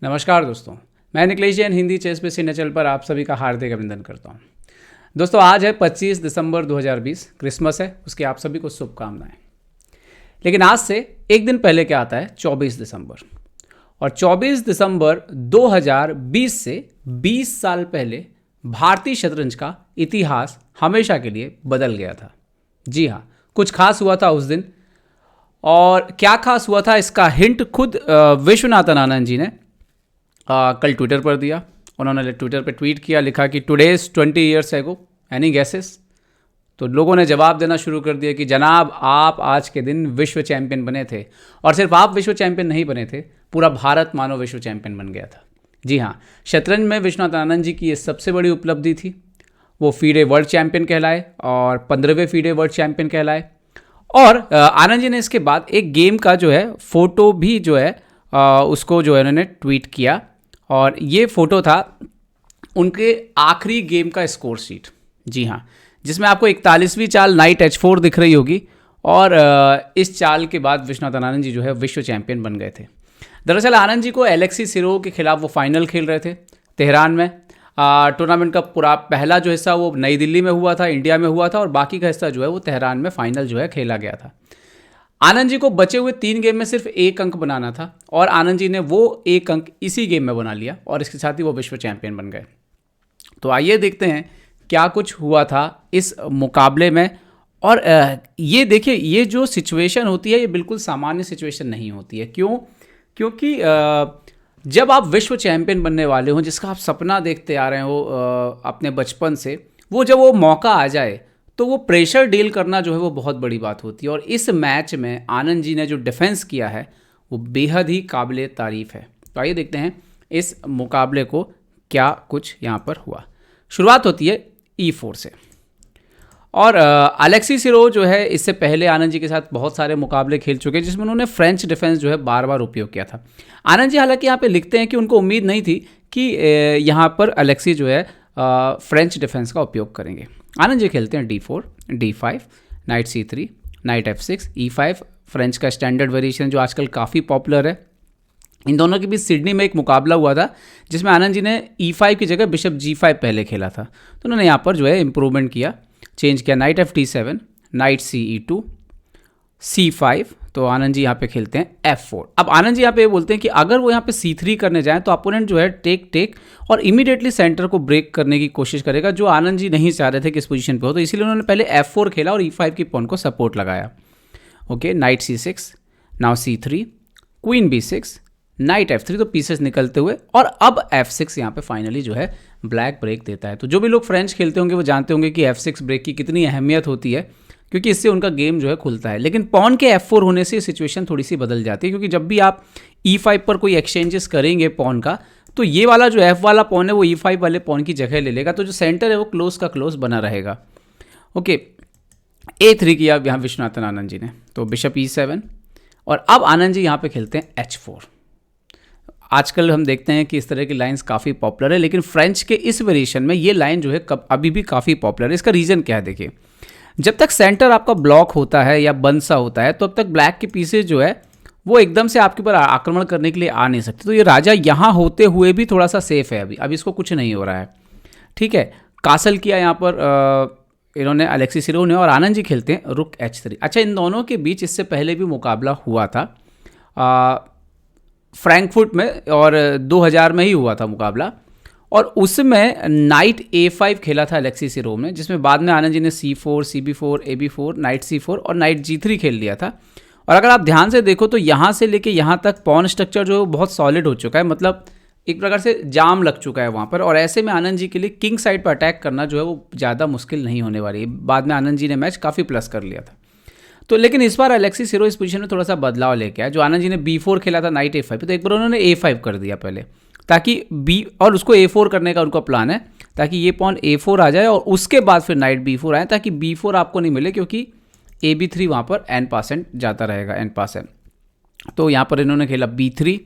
नमस्कार दोस्तों, मैं निखिलेश जैन हिंदी चेस पे चैनल पर आप सभी का हार्दिक अभिनंदन करता हूं। दोस्तों, आज है 25 दिसंबर 2020, क्रिसमस है, उसकी आप सभी को शुभकामनाएं। लेकिन आज से एक दिन पहले क्या आता है? 24 दिसंबर। और 24 दिसंबर 2020 से 20 साल पहले भारतीय शतरंज का इतिहास हमेशा के लिए बदल गया था। जी हाँ, कुछ खास हुआ था उस दिन। और क्या खास हुआ था इसका हिंट खुद विश्वनाथन आनंद जी ने कल ट्विटर पर दिया। उन्होंने ट्विटर पर ट्वीट किया, लिखा कि today's 20 years ago, any gases? तो लोगों ने जवाब देना शुरू कर दिया कि जनाब, आप आज के दिन विश्व चैंपियन बने थे। और सिर्फ आप विश्व चैंपियन नहीं बने थे, पूरा भारत मानो विश्व चैंपियन बन गया था। जी हाँ, शतरंज में विश्वनाथ आनंद जी की ये सबसे बड़ी उपलब्धि थी। वो फीडे वर्ल्ड चैंपियन कहलाए और 15वें फीडे वर्ल्ड चैंपियन कहलाए। और आनंद जी ने इसके बाद एक गेम का जो है फोटो भी जो है उसको जो है उन्होंने ट्वीट किया। और ये फोटो था उनके आखिरी गेम का स्कोर शीट। जी हाँ, जिसमें आपको 41वीं चाल नाइट H4 दिख रही होगी। और इस चाल के बाद विश्वनाथन आनंद जी जो है विश्व चैंपियन बन गए थे। दरअसल आनंद जी को एलेक्सी सिरोव के खिलाफ वो फाइनल खेल रहे थे तेहरान में। टूर्नामेंट का पूरा पहला जो हिस्सा वो नई दिल्ली में हुआ था, इंडिया में हुआ था, और बाकी का हिस्सा जो है वो तेहरान में फाइनल जो है खेला गया था। आनंद जी को बचे हुए 3 गेम में सिर्फ 1 अंक बनाना था और आनंद जी ने वो 1 अंक इसी गेम में बना लिया और इसके साथ ही वो विश्व चैंपियन बन गए। तो आइए देखते हैं क्या कुछ हुआ था इस मुकाबले में। और ये देखिए, ये जो सिचुएशन होती है ये बिल्कुल सामान्य सिचुएशन नहीं होती है। क्यों? क्योंकि जब आप विश्व चैंपियन बनने वाले हो, जिसका आप सपना देखते आ रहे हो अपने बचपन से, जब वो मौका आ जाए तो वो प्रेशर डील करना जो है वो बहुत बड़ी बात होती है। और इस मैच में आनंद जी ने जो डिफेंस किया है वो बेहद ही काबिले तारीफ़ है। तो आइए देखते हैं इस मुकाबले को क्या कुछ यहाँ पर हुआ। शुरुआत होती है E4 से। और अलेक्सी सिरोव जो है इससे पहले आनंद जी के साथ बहुत सारे मुकाबले खेल चुके हैं जिसमें उन्होंने फ्रेंच डिफेंस जो है बार बार उपयोग किया था। आनंद जी हालांकि यहाँ पे लिखते हैं कि उनको उम्मीद नहीं थी कि यहाँ पर अलेक्सी जो है फ्रेंच डिफेंस का उपयोग करेंगे। आनंद जी खेलते हैं D4, D5, night C3, night F6, E5, French का स्टैंडर्ड वेरिएशन जो आजकल काफ़ी पॉपुलर है। इन दोनों के बीच सिडनी में एक मुकाबला हुआ था जिसमें आनंद जी ने E5 की जगह बिशप G5 पहले खेला था। तो उन्होंने यहाँ पर जो है इम्प्रूवमेंट किया, चेंज किया, night FD7, night CE2, C5। तो आनंद जी यहाँ पे खेलते हैं F4। अब आनंद जी यहाँ पे बोलते हैं कि अगर वो यहाँ पे C3 करने जाएं तो अपोनेंट जो है टेक और इमीडिएटली सेंटर को ब्रेक करने की कोशिश करेगा, जो आनंद जी नहीं चाह रहे थे कि इस पोजीशन पे हो। तो इसीलिए उन्होंने पहले F4 खेला और E5 की पॉन को सपोर्ट लगाया। Okay, night C6, now C3, queen B6, night F3। तो पीसेस निकलते हुए और अब F6 यहाँ पे फाइनली जो है ब्लैक ब्रेक देता है। तो जो भी लोग फ्रेंच खेलते होंगे वो जानते होंगे कि F6 ब्रेक की कितनी अहमियत होती है, क्योंकि इससे उनका गेम जो है खुलता है। लेकिन पॉन के F4 होने से सिचुएशन थोड़ी सी बदल जाती है, क्योंकि जब भी आप E5 पर कोई एक्सचेंजेस करेंगे पॉन का, तो ये वाला जो F वाला पॉन है वो E5 वाले पॉन की जगह ले लेगा। तो जो सेंटर है वो क्लोज का क्लोज बना रहेगा। ओके, A3 किया यहाँ विश्वनाथन आनंद जी ने, तो बिशप E7। और अब आनंद जी यहाँ पे खेलते हैं H4। आजकल हम देखते हैं कि इस तरह की लाइंस काफ़ी पॉपुलर है, लेकिन फ्रेंच के इस वेरिएशन में ये लाइन जो है अभी भी काफ़ी पॉपुलर है। इसका रीज़न क्या है? देखिए, जब तक सेंटर आपका ब्लॉक होता है या बंद सा होता है तो अब तक ब्लैक के पीसेज जो है वो एकदम से आपके ऊपर आक्रमण करने के लिए आ नहीं सकते। तो ये राजा यहाँ होते हुए भी थोड़ा सा सेफ है, अभी इसको कुछ नहीं हो रहा है। ठीक है, कासल किया यहाँ पर इन्होंने अलेक्सी सिरोव ने, और आनंद जी खेलते हैं रुक H3। अच्छा, इन दोनों के बीच इससे पहले भी मुकाबला हुआ था फ्रैंकफर्ट में, और 2000 में ही हुआ था मुकाबला। और उसमें नाइट A5 खेला था अलेक्सी सिरोव ने, जिसमें बाद में आनंद जी ने C4, CB4, AB4, night C4 और नाइट G3 खेल लिया था। और अगर आप ध्यान से देखो तो यहाँ से लेके यहाँ तक पॉन स्ट्रक्चर जो है वो बहुत सॉलिड हो चुका है, मतलब एक प्रकार से जाम लग चुका है वहाँ पर। और ऐसे में आनंद जी के लिए किंग साइड पर अटैक करना जो है वो ज़्यादा मुश्किल नहीं होने वाली है। बाद में आनंद जी ने मैच काफ़ी प्लस कर लिया था। तो लेकिन इस बार अलेक्सी सिरोव इस पोजीशन में थोड़ा सा बदलाव लेके आया। जो आनंद जी ने B4 खेला था नाइट A5, तो एक बार उन्होंने A5 कर दिया पहले, ताकि और उसको A4 करने का उनका प्लान है, ताकि ये पॉन A4 आ जाए और उसके बाद फिर नाइट B4 आए, ताकि B4 आपको नहीं मिले, क्योंकि AB3 वहाँ पर n% जाता रहेगा, n%। तो यहाँ पर इन्होंने खेला B3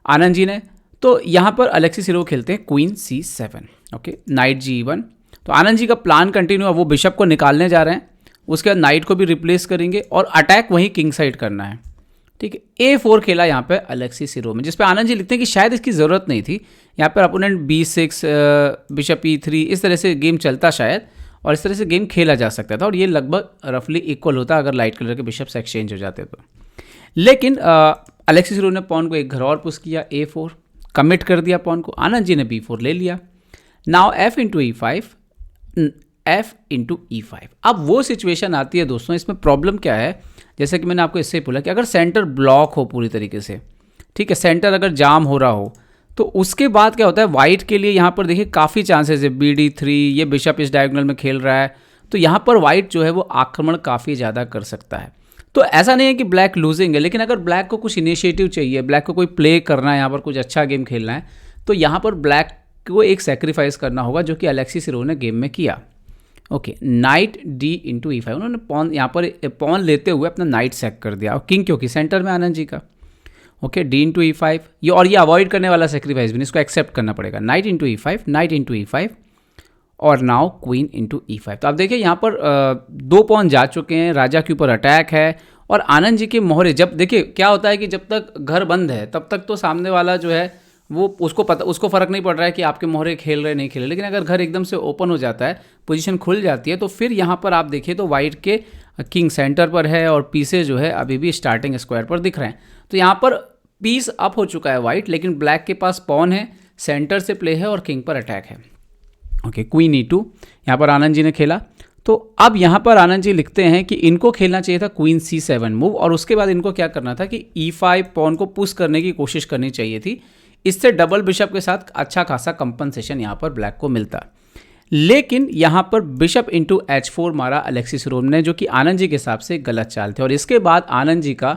आनंद जी ने। तो यहाँ पर अलेक्सी सिरोव खेलते हैं queen C7। Okay, night G1। तो आनंद जी का प्लान कंटिन्यू है, वो बिशप को निकालने जा रहे हैं, उसके बाद नाइट को भी रिप्लेस करेंगे और अटैक वहीं किंग साइड करना है। ठीक है। A4 खेला यहाँ पे अलेक्सी सिरोव, जिस पे आनंद जी लिखते हैं कि शायद इसकी ज़रूरत नहीं थी। यहाँ पर अपोनेंट B6 बिशप E3 इस तरह से गेम चलता शायद, और इस तरह से गेम खेला जा सकता था और ये लगभग रफली इक्वल होता अगर लाइट कलर के बिशप्स एक्सचेंज हो जाते तो। लेकिन अलेक्सी सिरोव ने पॉन को एक घर और पुश किया, A4 कमिट कर दिया पॉन को, आनंद जी ने B4 ले लिया। Now F into E5, F into E5। अब वो सिचुएशन आती है दोस्तों, इसमें प्रॉब्लम क्या है, जैसे कि मैंने आपको इससे ही बोला कि अगर सेंटर ब्लॉक हो पूरी तरीके से, ठीक है, सेंटर अगर जाम हो रहा हो, तो उसके बाद क्या होता है, वाइट के लिए यहाँ पर देखिए काफ़ी चांसेस है, BD3 ये बिशप इस डायगोनल में खेल रहा है, तो यहाँ पर वाइट जो है वो आक्रमण काफ़ी ज़्यादा कर सकता है। तो ऐसा नहीं है कि ब्लैक लूजिंग है, लेकिन अगर ब्लैक को कुछ इनिशिएटिव चाहिए, ब्लैक को कोई प्ले करना है, यहाँ पर कुछ अच्छा गेम खेलना है, तो यहाँ पर ब्लैक को एक सेक्रीफाइस करना होगा, जो कि अलेक्सी सिरोव ने गेम में किया। Okay, night D into E5, उन्होंने पॉन यहाँ पर पॉन लेते हुए अपना नाइट सेक कर दिया, और किंग क्योंकि सेंटर में आनंद जी का। ओके, D इंटू E5, ये और ये अवॉइड करने वाला सेक्रीफाइस भी नहीं, इसको एक्सेप्ट करना पड़ेगा। Night into E5, night into E5, और नाउ क्वीन इंटू E5। तो आप देखिए यहाँ पर 2 पॉन जा चुके हैं, राजा के ऊपर अटैक है, और आनंद जी के मोहरे, जब देखिए क्या होता है कि जब तक घर बंद है तब तक तो सामने वाला जो है वो उसको फ़र्क नहीं पड़ रहा है कि आपके मोहरे खेल रहे नहीं खेल रहे, लेकिन अगर घर एकदम से ओपन हो जाता है, पोजीशन खुल जाती है, तो फिर यहाँ पर आप देखिए तो वाइट के किंग सेंटर पर है और पीसेज जो है अभी भी स्टार्टिंग स्क्वायर पर दिख रहे हैं। तो यहाँ पर पीस अप हो चुका है वाइट, लेकिन ब्लैक के पास पॉन है, सेंटर से प्ले है और किंग पर अटैक है। ओके, क्वीन E2 यहाँ पर आनंद जी ने खेला। तो अब यहाँ पर आनंद जी लिखते हैं कि इनको खेलना चाहिए था क्वीन C7 मूव, और उसके बाद इनको क्या करना था कि E5 पॉन को पुश करने की कोशिश करनी चाहिए थी, इससे डबल बिशप के साथ अच्छा खासा कंपनसेशन यहाँ पर ब्लैक को मिलता। लेकिन यहाँ पर बिशप इंटू H4 मारा अलेक्सी सिरोव ने, जो कि आनंद जी के हिसाब से गलत चाल थे, और इसके बाद आनंद जी का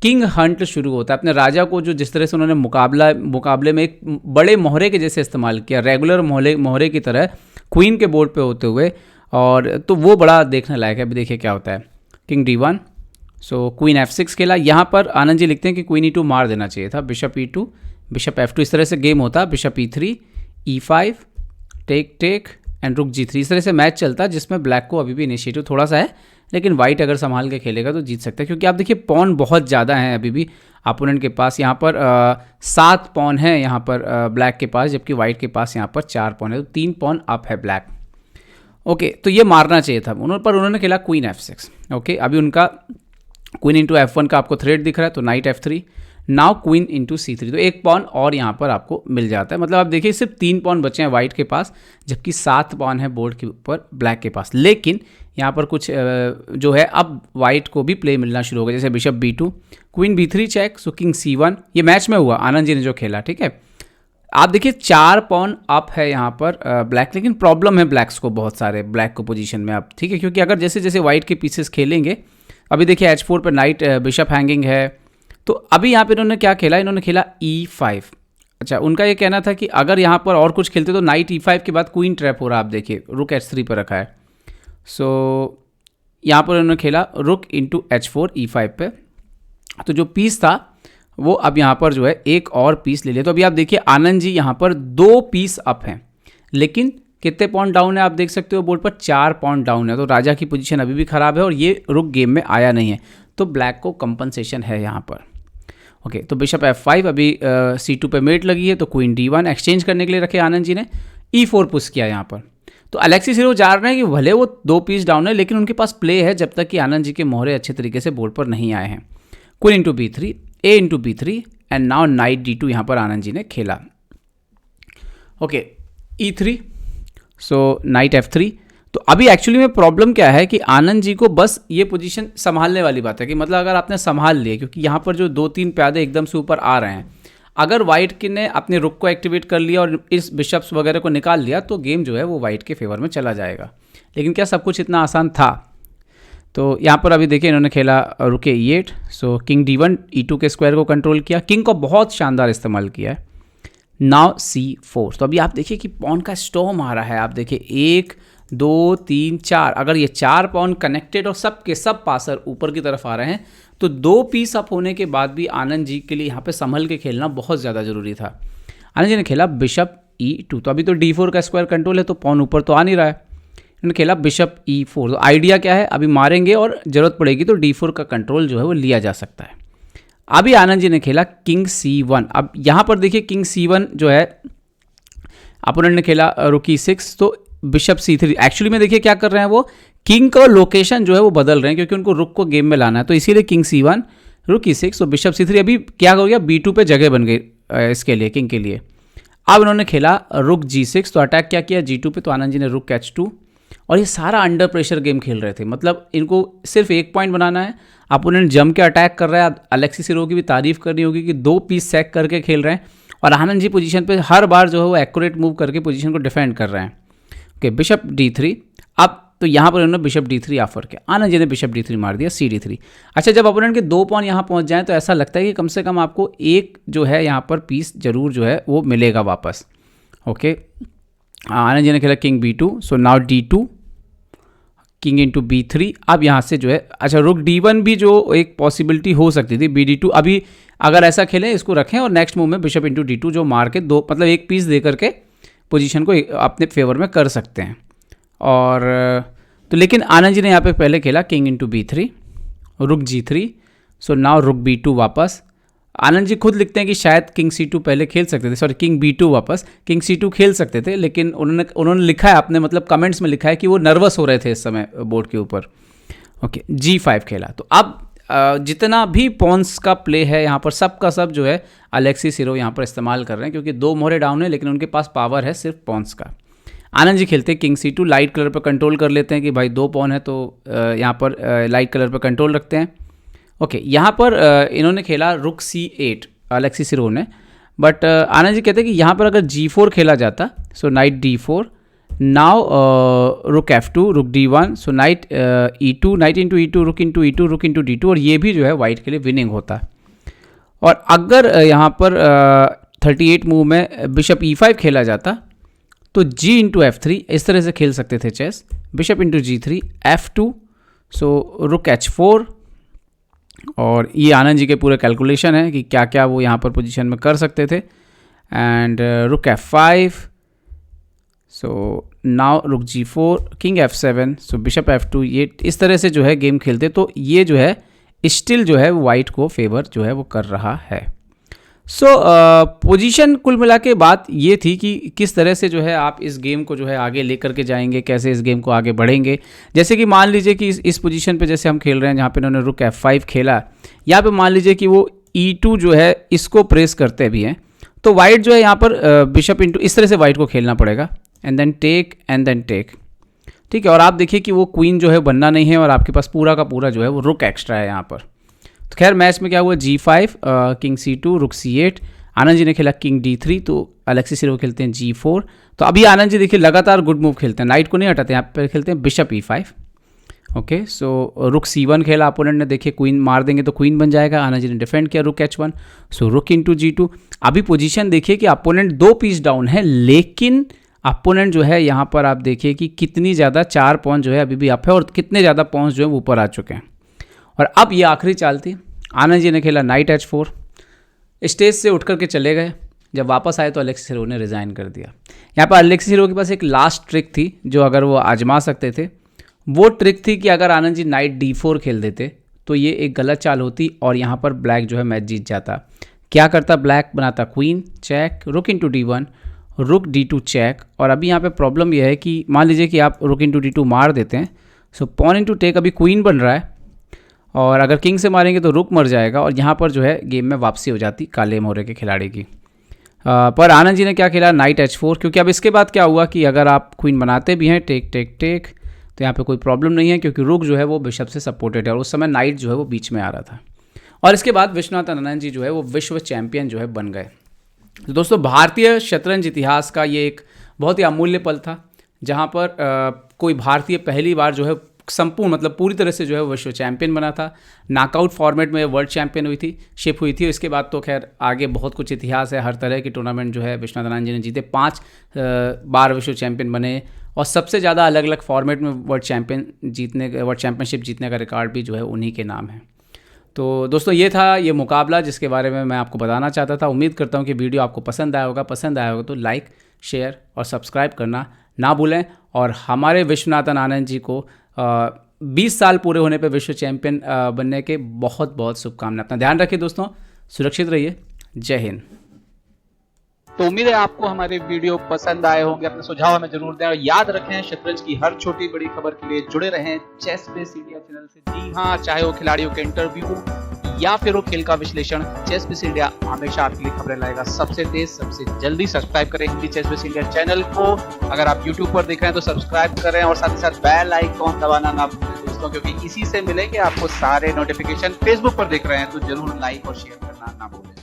किंग हंट शुरू होता है। अपने राजा को जो जिस तरह से उन्होंने मुकाबले में एक बड़े मोहरे के जैसे इस्तेमाल किया, रेगुलर मोहरे की तरह क्वीन के बोर्ड पे होते हुए, और तो वो बड़ा देखने लायक है। अभी देखिए क्या होता है, किंग D1, सो क्वीन F6 खेला। यहाँ पर आनंद जी लिखते हैं कि क्वीन E2 मार देना चाहिए था, बिशप E2, बिशप F2, इस तरह से गेम होता, bishop E3, E5, take take and रुक G3, इस तरह से मैच चलता, जिसमें ब्लैक को अभी भी इनिशिएटिव थोड़ा सा है, लेकिन वाइट अगर संभाल के खेलेगा तो जीत सकता है, क्योंकि आप देखिए पॉन बहुत ज़्यादा हैं अभी भी अपोनेंट के पास। यहाँ पर 7 पॉन है यहाँ पर ब्लैक के पास, जबकि वाइट के पास यहाँ पर 4 पॉन है, तो 3 पॉन अप है ब्लैक। ओके, तो ये मारना चाहिए था उन्होंने खेला क्वीन F6। ओके, अभी उनका क्वीन इंटू F1 का आपको थ्रेड दिख रहा है, तो night F3, now queen into C3, तो 1 पॉन और यहाँ पर आपको मिल जाता है। मतलब आप देखिए सिर्फ 3 पॉन बचे हैं वाइट के पास, जबकि 7 पॉन है बोर्ड के ऊपर ब्लैक के पास। लेकिन यहाँ पर कुछ जो है अब वाइट को भी प्ले मिलना शुरू हो गया, जैसे bishop B2, queen B3 check, so king C1, ये मैच में हुआ आनंद जी ने जो खेला, ठीक है। आप देखिए 4 पॉन अप है यहाँ पर ब्लैक, लेकिन प्रॉब्लम है ब्लैक्स को बहुत सारे, ब्लैक को पोजीशन में अब, ठीक है, क्योंकि अगर जैसे जैसे वाइट के पीसेस खेलेंगे, अभी देखिए H4 पर नाइट बिशप हैंगिंग है, तो अभी यहाँ पे इन्होंने क्या खेला, इन्होंने खेला E5। अच्छा, उनका ये कहना था कि अगर यहाँ पर और कुछ खेलते तो नाइट E5 के बाद क्वीन ट्रैप हो रहा, आप देखिए रुक H3 पर रखा है, सो यहाँ पर इन्होंने खेला रुक इंटू H4 E5 पे, तो जो पीस था वो अब यहाँ पर जो है एक और पीस ले लिया। तो अभी आप देखिए आनंद जी यहाँ पर 2 पीस अप हैं, लेकिन कितने पॉइंट डाउन है आप देख सकते हो बोर्ड पर, 4 पॉइंट डाउन है, तो राजा की पोजीशन अभी भी खराब है और ये रुक गेम में आया नहीं है, तो ब्लैक को कंपनसेशन है यहाँ पर। ओके, तो बिशप F5, अभी C2 पे मेट लगी है, तो क्वीन D1 एक्सचेंज करने के लिए रखे आनंद जी ने, E4 पुश किया यहाँ पर। तो अलेक्सी सिरोव जा रहे हैं कि भले वो 2 पीस डाउन है, लेकिन उनके पास प्ले है जब तक कि आनंद जी के मोहरे अच्छे तरीके से बोर्ड पर नहीं आए हैं। Queen into B3, A into B3 and now night D2 यहाँ पर आनंद जी ने खेला। ओके, E3, सो नाइट F3। तो अभी एक्चुअली में प्रॉब्लम क्या है कि आनंद जी को बस ये पोजीशन संभालने वाली बात है, कि मतलब अगर आपने संभाल लिया, क्योंकि यहाँ पर जो 2-3 प्यादे एकदम से ऊपर आ रहे हैं, अगर वाइट ने अपने रुक को एक्टिवेट कर लिया और इस बिशप्स वगैरह को निकाल लिया, तो गेम जो है वो वाइट के फेवर में चला जाएगा। लेकिन क्या सब कुछ इतना आसान था? तो यहाँ पर अभी देखिए इन्होंने खेला रुके E8, सो किंग D1 E2 के स्क्वायर को कंट्रोल किया, किंग को बहुत शानदार इस्तेमाल किया है। नाउ C4, तो अभी आप देखिए कि पॉन का स्टॉर्म आ रहा है, आप देखिए 1 2 3 4, अगर ये 4 पॉन कनेक्टेड और सब के सब पासर ऊपर की तरफ आ रहे हैं, तो 2 पीस अप होने के बाद भी आनंद जी के लिए यहाँ पे संभल के खेलना बहुत ज़्यादा ज़रूरी था। आनंद जी ने खेला बिशप E2, तो अभी तो D4 का स्क्वायर कंट्रोल है, तो पॉन ऊपर तो आ नहीं रहा है। इन्होंने खेला बिशप E4, तो आइडिया क्या है, अभी मारेंगे और ज़रूरत पड़ेगी तो D4 का कंट्रोल जो है वो लिया जा सकता है। अभी आनंद जी ने खेला किंग C1। अब यहाँ पर देखिए किंग C1 जो है अपोनेंट ने खेला रुक E6, तो बिशप C3। एक्चुअली में देखिए क्या कर रहे हैं, वो किंग का लोकेशन जो है वो बदल रहे हैं क्योंकि उनको रुक को गेम में लाना है, तो इसीलिए किंग C1 रुक E6 तो बिशप C3। अभी क्या हो गया, B2 पे जगह बन गई इसके लिए, किंग के लिए। अब उन्होंने खेला रुक G6, तो अटैक क्या किया G2 पे, तो आनंद जी ने रुक H2। और ये सारा अंडर प्रेशर गेम खेल रहे थे, मतलब इनको सिर्फ एक पॉइंट बनाना है। अपोनेंट जम के अटैक कर रहा है। अलेक्सी सिरोव की भी तारीफ करनी होगी कि 2 पीस सैक करके खेल रहे हैं और आनंद जी पोजीशन पे हर बार जो है वो एक्यूरेट मूव करके पोजीशन को डिफेंड कर रहे हैं। Okay, bishop D3। अब तो यहाँ पर उन्होंने बिशप D3 ऑफर किया, आनंद जी ने बिशप D3 मार दिया CD3। अच्छा, जब अपोनेंट के 2 पॉन यहाँ पहुँच जाएँ तो ऐसा लगता है कि कम से कम आपको एक जो है यहाँ पर पीस जरूर जो है वो मिलेगा वापस। ओके, आनंद जी ने खेला king B2, so now D2 king into B3। अब यहाँ से जो है, अच्छा रुक D1 भी जो एक पॉसिबिलिटी हो सकती थी, BD2। अभी अगर ऐसा खेलें, इसको रखें और नेक्स्ट मूव में बिशप इंटू D2 जो मार के 2 मतलब एक पीस दे करके पोजीशन को अपने फेवर में कर सकते हैं। और तो लेकिन आनंद जी ने यहाँ पे पहले खेला किंग इंटू B3 रुक G3, सो नाउ रुक B2 वापस। आनंद जी खुद लिखते हैं कि शायद किंग C2 पहले खेल सकते थे, सॉरी किंग B2 वापस, किंग C2 खेल सकते थे, लेकिन उन्होंने लिखा है अपने मतलब कमेंट्स में लिखा है कि वो नर्वस हो रहे थे इस समय बोर्ड के ऊपर। ओके, G5 खेला। तो अब जितना भी पॉन्स का प्ले है यहाँ पर सब का सब जो है अलेक्सी सिरोव यहाँ पर इस्तेमाल कर रहे हैं क्योंकि 2 मोहरे डाउन है, लेकिन उनके पास पावर है सिर्फ पॉन्स का। आनंद जी खेलते हैं किंग C2, लाइट कलर पर कंट्रोल कर लेते हैं कि भाई 2 पॉन है तो यहाँ पर लाइट कलर पर कंट्रोल रखते हैं। ओके, यहाँ पर इन्होंने खेला रुक C8 अलेक्सी सिरोव ने, बट आनंद जी कहते हैं कि यहाँ पर अगर G4 खेला जाता, सो नाइट D4, नाउ रुक F2 रुक D1, सो night E2, night into E2 रुक इंटू E2 रुक इंटू D2, और ये भी जो है वाइट के लिए विनिंग होता। और अगर यहाँ पर 38 मूव में बिशप E5 खेला जाता तो G इंटू F3 इस तरह से खेल सकते थे chess, bishop into G3 F2, सो रुक H4। और ये आनंद जी के पूरे कैलकुलेशन है कि क्या क्या वो यहाँ पर पोजीशन में कर सकते थे। एंड रुक F5, सो नाउ रुक G4 किंग F7, सो बिशप F2। ये इस तरह से जो है गेम खेलते, तो ये जो है स्टिल जो है वाइट को फेवर जो है वो कर रहा है। सो पोजीशन कुल मिला के बात ये थी कि किस तरह से जो है आप इस गेम को जो है आगे लेकर के जाएंगे, कैसे इस गेम को आगे बढ़ेंगे। जैसे कि मान लीजिए कि इस पोजीशन पे जैसे हम खेल रहे हैं जहाँ पे इन्होंने रुक F5 खेला, यहाँ पे मान लीजिए कि वो E2 जो है इसको प्रेस करते भी हैं, तो वाइट जो है यहाँ पर बिशप इंटू इस तरह से वाइट को खेलना पड़ेगा, एंड देन टेक। ठीक है, और आप देखिए कि वो क्वीन जो है बनना नहीं है और आपके पास पूरा का पूरा जो है वो रुक एक्स्ट्रा है यहाँ पर। तो खैर मैच में क्या हुआ, G5 किंग C2 रुक C8, आनंद जी ने खेला किंग D3, तो अलेक्सी सिरोव खेलते हैं G4। तो अभी आनंद जी देखिए लगातार गुड मूव खेलते हैं, नाइट को नहीं हटाते, यहाँ पर खेलते हैं बिशप E5। ओके, सो रुक C1 खेला अपोनेंट ने, देखिए क्वीन मार देंगे तो क्वीन बन जाएगा, आनंद जी ने डिफेंड किया रुक H1, सो रुक इंटू G2। अभी पोजीशन देखिए कि अपोनेंट 2 पीस डाउन है, लेकिन अपोनेंट जो है यहाँ पर आप देखिए कि कितनी ज़्यादा 4 पॉइंट जो है अभी भी अप है और कितने ज़्यादा पॉइंट्स जो है ऊपर आ चुके हैं। और अब ये आखिरी चाल थी, आनंद जी ने खेला नाइट H4, स्टेज से उठ करके चले गए। जब वापस आए तो अलेक्सी सिरोव ने रिज़ाइन कर दिया। यहाँ पर अलेक्सी सिरोव के पास एक लास्ट ट्रिक थी जो अगर वो आजमा सकते थे, वो ट्रिक थी कि अगर आनंद जी नाइट D4 खेल देते तो ये एक गलत चाल होती और यहाँ पर ब्लैक जो है मैच जीत जाता। क्या करता ब्लैक, बनाता क्वीन चेक, रुक इंटू D1, रुक D2 चेक। और अभी यहाँ पे प्रॉब्लम यह है कि मान लीजिए कि आप रुक इंटू D2 मार देते हैं, सो पॉन इंटू टेक, अभी क्वीन बन रहा है और अगर किंग से मारेंगे तो रुक मर जाएगा और यहाँ पर जो है गेम में वापसी हो जाती काले मोहरे के खिलाड़ी की। पर आनंद जी ने क्या खेला, नाइट H4, क्योंकि अब इसके बाद क्या हुआ कि अगर आप क्वीन बनाते भी हैं टेक तो यहाँ पे कोई प्रॉब्लम नहीं है क्योंकि रुक जो है वो बिशप से सपोर्टेड है और उस समय नाइट जो है वो बीच में आ रहा था। और इसके बाद विश्वनाथन आनंद जी जो है वो विश्व चैंपियन जो है बन गए। तो दोस्तों भारतीय शतरंज इतिहास का ये एक बहुत ही अमूल्य पल था जहाँ पर कोई भारतीय पहली बार जो है संपूर्ण मतलब पूरी तरह से जो है विश्व चैंपियन बना था। नॉकआउट फॉर्मेट में वर्ल्ड चैंपियन हुई थी। इसके बाद तो खैर आगे बहुत कुछ इतिहास है, हर तरह की टूर्नामेंट जो है विश्वनाथन आनंद जी ने जीते, 5 बार विश्व चैंपियन बने और सबसे ज़्यादा अलग अलग फॉर्मेट में वर्ल्ड चैंपियनशिप जीतने का रिकॉर्ड भी जो है उन्हीं के नाम है। तो दोस्तों ये था ये मुकाबला जिसके बारे में मैं आपको बताना चाहता था। उम्मीद करता हूँ कि वीडियो आपको पसंद आया होगा तो लाइक शेयर और सब्सक्राइब करना ना भूलें और हमारे विश्वनाथन आनंद जी को 20 साल पूरे होने पे विश्व चैंपियन बनने के बहुत बहुत शुभकामनाएं। अपना ध्यान रखिए दोस्तों, सुरक्षित रहिए। जय हिंद। तो उम्मीद है आपको हमारे वीडियो पसंद आए होंगे। अपने सुझाव हमें जरूर दें और याद रखें, शतरंज की हर छोटी बड़ी खबर के लिए जुड़े रहें चेस बेस इंडिया चैनल से। जी हाँ, चाहे वो खिलाड़ियों के इंटरव्यू या फिर वो खेल का विश्लेषण, चेस बेस इंडिया हमेशा आपके लिए खबरें लाएगा सबसे तेज सबसे जल्दी। सब्सक्राइब करें Hindi ChessBase India channel को। अगर आप यूट्यूब पर देख रहे हैं तो सब्सक्राइब करें और साथ ही साथ बेल आइकॉन दबाना ना भूलें दोस्तों, क्योंकि इसी से मिलेंगे आपको सारे नोटिफिकेशन। फेसबुक पर देख रहे हैं तो जरूर लाइक और शेयर करना ना भूलें।